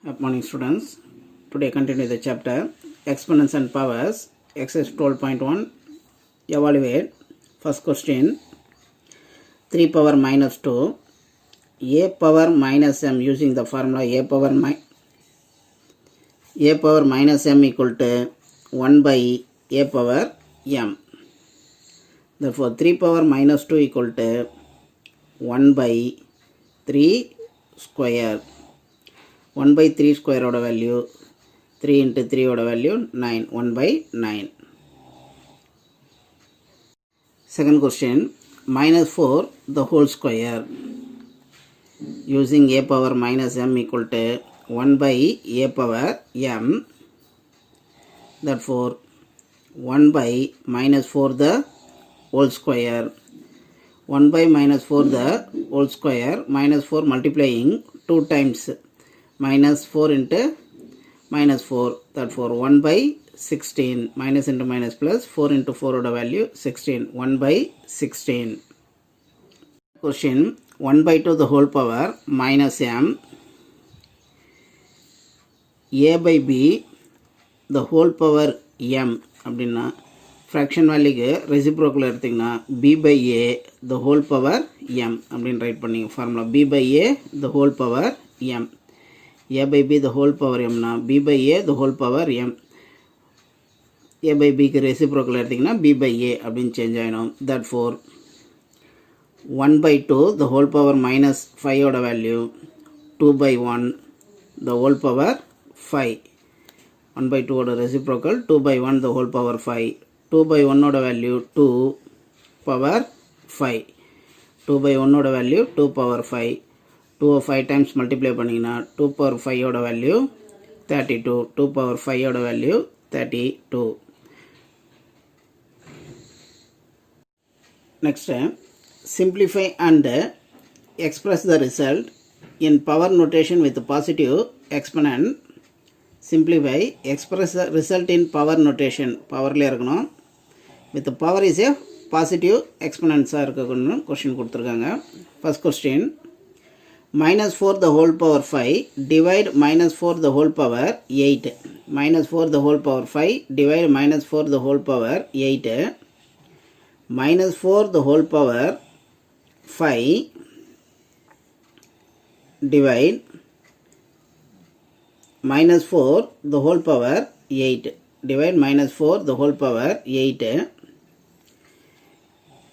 Good morning students. Today continue the chapter Exponents and Powers, exercise 12.1. Evaluate. First question, 3 power minus 2, a power minus m using the formula a power minus m equal to 1 by a power m. Therefore 3 power minus 2 equal to 1 by 3 square. 1 by 3 square order value 3 into 3 order value 9, 1 by 9. Second question, minus 4 the whole square using a power minus m equal to 1 by a power m. Therefore 1 by minus 4 the whole square. 1 by minus 4 the whole square, minus 4 multiplying 2 times, minus 4 into minus 4, therefore 1 by 16, minus into minus plus, 4 into 4 order value 16, 1 by 16. Question, 1 by 2 the whole power minus m, a by b the whole power m அப்படின்னா fraction வேல்யூக்கு reciprocal எடுத்திங்கன்னா b by a the whole power m அப்படின்னு right பண்ணிங்க formula b by a the whole power m. a by b the whole power m na b by a the whole power m. a by b க்கு reciprocal எடுத்திங்கன்னா b by a அப்படின்னு change ஆயிடும். Therefore 1 by 2 the whole power minus 5 ஓட value 2 by 1 the whole power 5. 1 by 2 ஓட reciprocal 2 by 1 the whole power 5. 2 by 1 ஓட value 2 power 5. 2 by 1 ஓட value 2 power 5. 2 5 times multiply பண்ணிங்கன்னா 2 power 5 ஓட value 32. 2 power 5 ஓட value 32. Next, simplify and express the result in power notation with positive exponent. Simplify, express the result in power notation. Powerல இருக்கணும். With the power is a positive exponents இருக்கணும். Question கொடுத்திருக்காங்க. First question, minus 4 the whole power 5 divide minus 4 the whole power 8. Minus 4 the whole power 5 divide minus 4 the whole power 8. Minus 4 the whole power 5 divide minus 4 the whole power 8. Divide minus 4 the whole power 8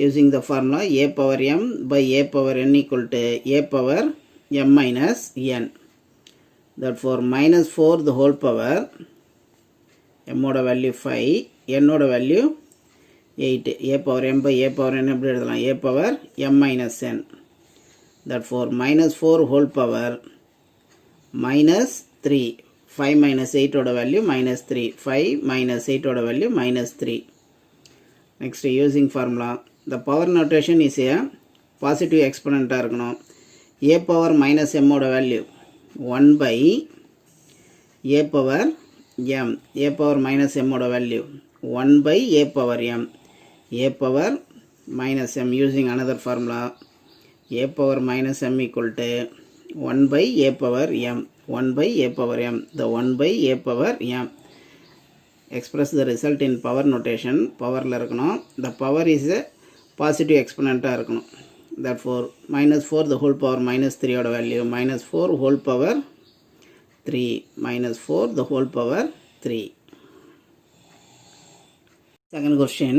using the formula a power m by a power n equal to a power m minus n. Therefore minus 4 the whole power m oda value 5, n oda value 8. a power m by a power n எப்படி எழுதலாம்? a power m minus n. Therefore minus 4 whole power minus 3. 5 minus 8 oda value minus 3. 5 minus 8 oda value minus 3. Next, using formula, the power notation is a positive exponent இருக்கணும். a power minus m oda value 1 by a power m. a power minus m oda value 1 by a power m. a power minus m using another formula, a power minus m equal to 1 by a power m. 1 by a power m. The 1 by a power m. Express the result in power notation. Powerல இருக்கணும். The power is a positive exponent இருக்கணும். Therefore minus 4 the whole power minus 3 oda value minus 4 whole power 3. Minus 4 the whole power 3. Second question,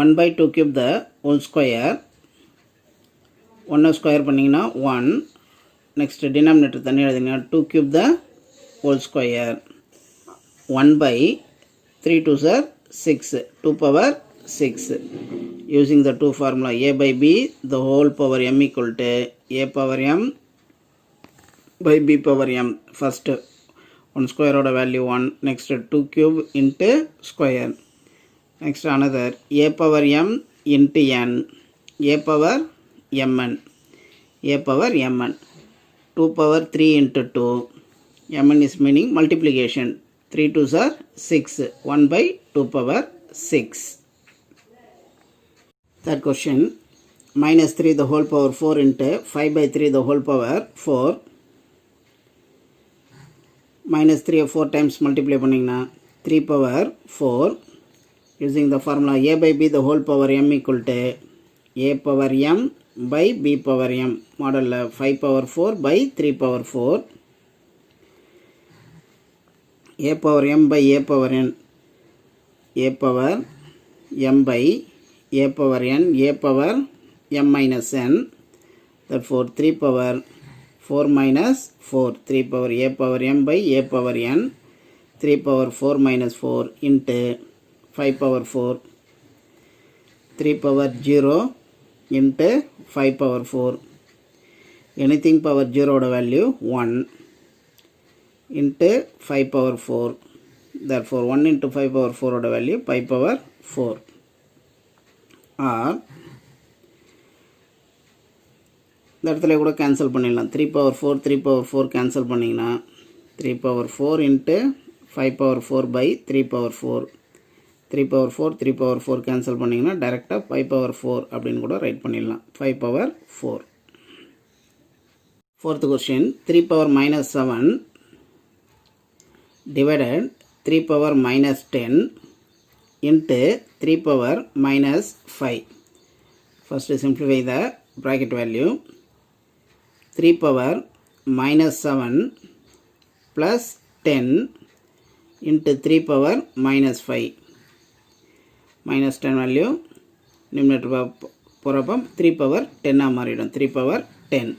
1 by 2 cube the whole square. 1 square பண்ணிங்கன்னா 1. Next, denominator தண்ணி எழுதிங்கன்னா 2 cube the whole square. 1 by 3 2s are 6. 2 power 6. Using the two formula a by b the whole power m equal to a power m by b power m. First 1 square order value 1. Next 2 cube into square. Next another a power m into n. a power mn. a power mn. 2 power 3 into 2. mn is meaning multiplication. 3 2s are 6. 1 by 2 power 6. Third question, minus 3 the whole power 4 into 5 by 3 the whole power 4. minus 3 4 times multiply பண்ணிங்கன்னா 3 power 4 using the formula a by b the whole power m equal to a power m by b power m model 5 power 4 by 3 power 4 a power m by a power n a power m by a power n a power m minus n, therefore 3 power 4 minus 4 3 power a power m by a power n 3 power 4 minus 4 into 5 power 4 3 power 0 into 5 power 4 anything power 0 oda value 1 into 5 power 4, therefore 1 into 5 power 4 oda value 5 power 4 or இந்த இடத்துல கூட cancel பண்ணிடலாம் 3 power 4 3 power 4 cancel பண்ணிங்கன்னா 3 power 4 into 5 power 4 by 3 power 4 3 power 4 3 power 4 cancel பண்ணிங்கன்னா டைரெக்டாக 5 power 4 அப்படின்னு கூட right பண்ணிடலாம் 5 power 4. Fourth question 3 power minus 7 divided 3 power minus 10 into 3 power minus 5. First simplify the bracket value. 3 power minus 7 plus 10 into 3 power minus 5. Minus 10 value numerator போகிறப்ப 3 power 10 மாறிடும் 3 power 10.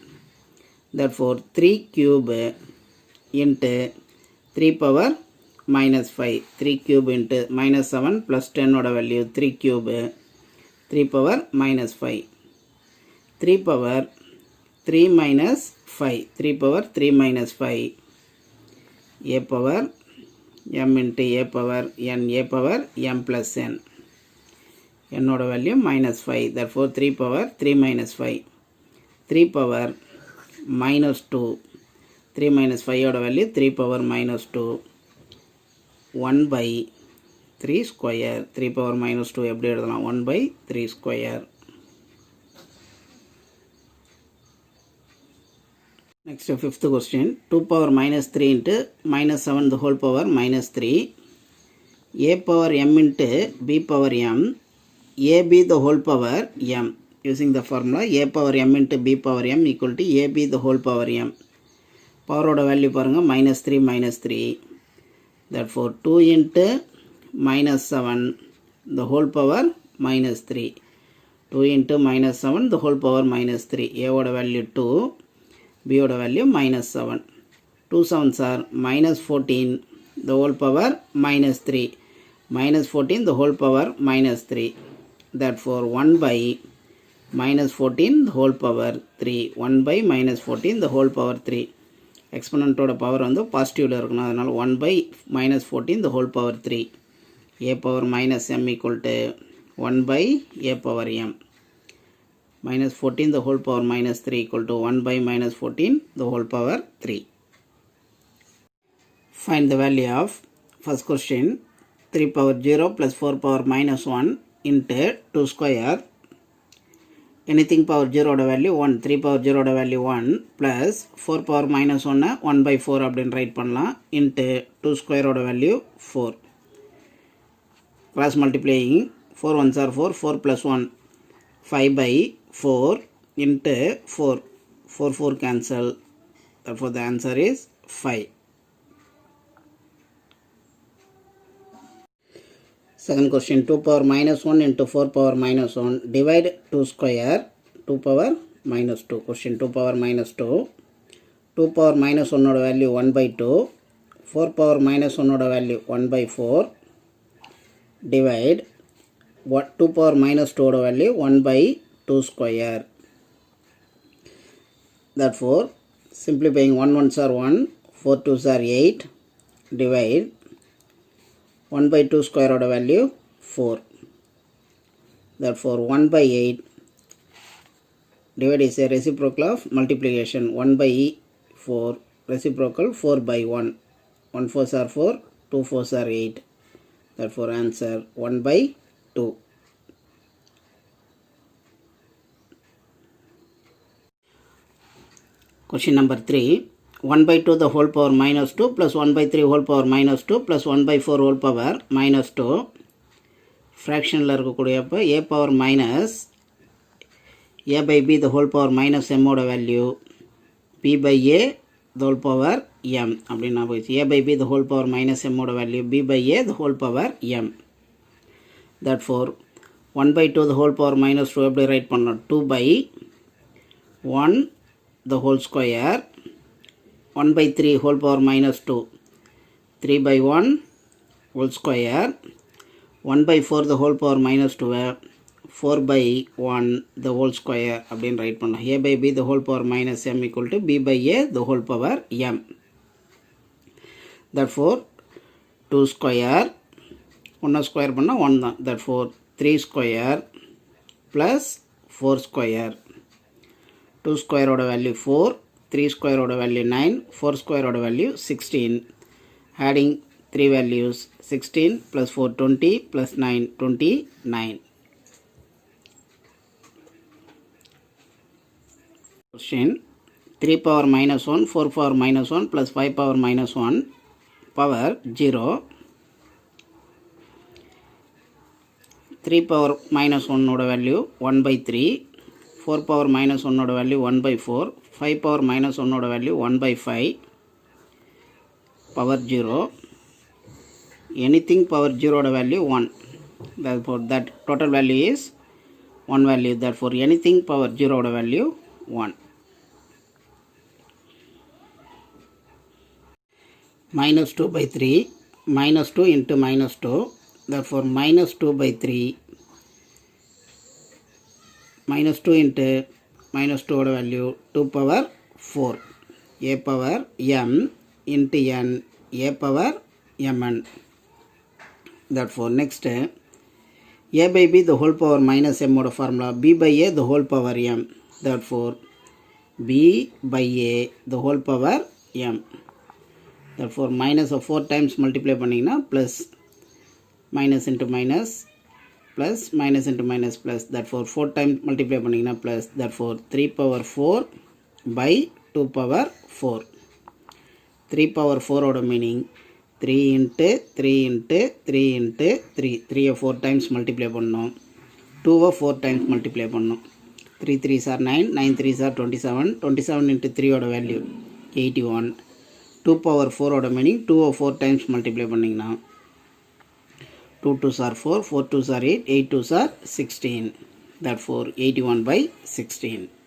Therefore 3 cube into 3 power minus 5 3 cube into minus 7 plus 10 oda value 3 cube 3 power minus 5 3 power 3 minus 5 3 power 3 minus 5 a power m into a power n a power m plus n n oda value minus 5 therefore 3 power 3 minus 5 3 power minus 2 3 minus 5 oda value 3 power minus 2 1 by 3 square 3 power minus 2 எப்படி எழுதலாம் 1 by 3 square. Next fifth question 2 power minus 3 into minus 7 the whole power minus 3 a power m into b power m a b the whole power m using the formula a power m into b power m equal to a b the whole power m. Power oda value பாருங்க minus 3 minus 3 therefore 2 into minus 7 the whole power minus 3 2 into minus 7 the whole power minus 3 a oda value 2 b oda value minus 7 2 7s are minus 14 the whole power minus 3 minus 14 the whole power minus 3 therefore 1 by minus 14 the whole power 3 1 by minus 14 the whole power 3 exponent oda power வந்து பாசிட்டிவ்ல இருக்கணும் அதனால 1 by minus 14 the whole power 3 a power minus m equal to 1 by a power m minus 14 the whole power minus 3 equal to 1 by minus 14 the whole power 3. Find the value of first question 3 power 0 plus 4 power minus 1 into 2 square anything power 0 oda value 1 3 power 0 oda value 1 plus 4 power minus 1 1 by 4 அப்படின்னு right பண்ணலாம் into 2 square oda value 4 cross multiplying 4 ones are 4 4 plus 1 5 by 4 into 4 4 4 cancel therefore the answer is 5. Second question 2 power minus 1 into 4 power minus 1 divide 2 square 2 power minus 2 question 2 power minus 2 2 power minus 1 oda value 1 by 2 4 power minus 1 oda value 1 by 4 divide 2 power minus 2 oda value 1 by 2 square therefore simplifying 1 ones are 1 4 twos are 8 divide 1 by 2 square oda value 4 therefore 1 by 8 divide is a reciprocal of multiplication 1 by 4 reciprocal 4 by 1 1 4s are 4 2 4s are 8 therefore answer 1 by 2. Question number 3 1 by 2 the whole power minus 2 plus 1 by 3 whole power minus 2 plus 1 by 4 whole power minus 2 ஃப்ராக்ஷனில் இருக்கக்கூடியப்போ a power minus a by b the whole power minus m ஓட value b by a the whole power m அப்படின்னா போயிடுச்சு a by b the whole power minus m ஓட value b by a the whole power m. Therefore 1 by 2 the whole power minus 2 எப்படி right பண்ணோம் 2 by 1 the whole square 1 by 3 whole power minus 2 3 by 1 whole square 1 by 4 the whole power minus 2 4 by 1 the whole square அப்படின்னு right பண்ணலாம் a by b the whole power minus m equal to b by a the whole power m. Therefore 2 square 1 square பண்ணால் 1 தான். Therefore 3 square plus 4 square 2 square ஓட value 4 3 square ஓட value 9 4 square ஓட value 16. Adding 3 values 16 plus 4 20 plus 9 29. Question 3 power minus 1 4 power minus 1 plus 5 power minus 1 power 0 3 power minus 1 ஓட value 1 by 3 4 power minus 1 ஓட value 1 by 4 5 power minus 1 ஓட value 1 by 5 power 0 anything power 0 ஓட value 1 therefore that total value is 1 value therefore anything power 0 ஓட value 1. minus 2 by 3 minus 2 into minus 2 therefore minus 2 by 3 minus 2 into minus 2 ஓட value 2 power 4 a power m into n a power mn. Therefore next a by b the whole power minus m ஓட formula b by a the whole power m therefore b by a the whole power m. Therefore minus of 4 times multiply பண்ணிங்கன்னா plus minus into minus plus minus into minus plus therefore 4 times multiply பண்ணிங்கன்னா plus therefore 3 power 4 by 2 power 4 3 power 4 ஓட meaning 3 into 3 into 3 into 3 3 4 times multiply பண்ணோம் 2 4 times multiply பண்ணோம் 3 3s are 9 9 3s are 27 27 into 3 ஓட value 81 2 power 4 ஓட meaning 2 4 times multiply பண்ணிங்கன்னா 2 2s are 4 4 2s are 8 8 2s are 16 therefore 81 by 16.